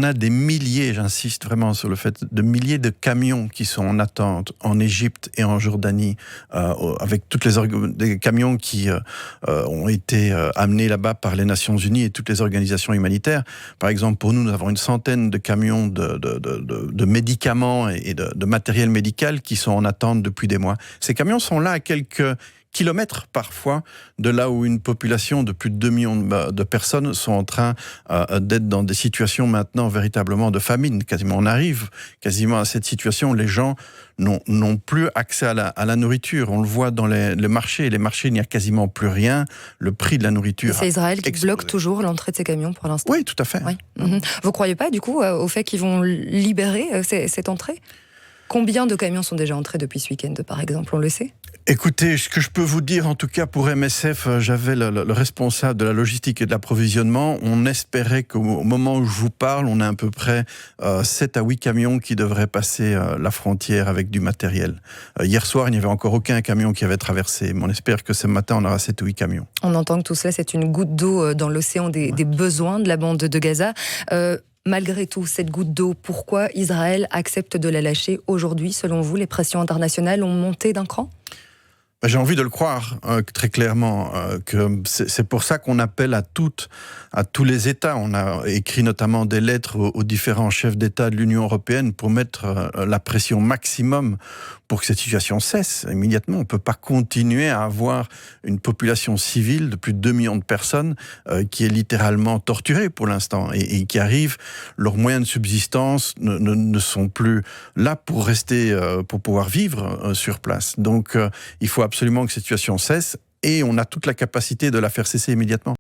a des milliers, j'insiste vraiment sur le fait, de milliers de camions qui sont en attente en Égypte et en Jordanie, avec toutes des camions qui ont été amenés là-bas par les Nations Unies et toutes les organisations humanitaires. Par exemple, pour nous avons une centaine de camions de médicaments et de matériel médical qui sont en attente depuis des mois. Ces camions sont là à quelques kilomètres parfois de là où une population de plus de 2 millions de personnes sont en train d'être dans des situations maintenant véritablement de famine. Quasiment, on arrive quasiment à cette situation où les gens n'ont plus accès à la nourriture. On le voit dans les marchés. Les marchés, il n'y a quasiment plus rien. Le prix de la nourriture. Et c'est Israël qui explosé. bloque toujours l'entrée de ces camions pour l'instant. Oui, tout à fait. Oui. Vous ne croyez pas du coup au fait qu'ils vont libérer cette entrée ? Combien de camions sont déjà entrés depuis ce week-end, par exemple, on le sait ? Écoutez, ce que je peux vous dire, en tout cas pour MSF, j'avais le responsable de la logistique et de l'approvisionnement. On espérait qu'au moment où je vous parle, on a à peu près 7 à 8 camions qui devraient passer la frontière avec du matériel. Hier soir, il n'y avait encore aucun camion qui avait traversé. Mais on espère que ce matin, on aura 7 ou 8 camions. On entend que tout cela, c'est une goutte d'eau dans l'océan des besoins de la bande de Gaza. Malgré tout, cette goutte d'eau, pourquoi Israël accepte de la lâcher aujourd'hui? Selon vous, les pressions internationales ont monté d'un cran? J'ai envie de le croire, très clairement, que c'est pour ça qu'on appelle à tous les États. On a écrit notamment des lettres aux différents chefs d'État de l'Union européenne pour mettre la pression maximum pour que cette situation cesse immédiatement. On ne peut pas continuer à avoir une population civile de plus de 2 millions de personnes qui est littéralement torturée pour l'instant et qui arrivent, leurs moyens de subsistance ne sont plus là pour rester, pour pouvoir vivre sur place. Donc il faut absolument que cette situation cesse et on a toute la capacité de la faire cesser immédiatement.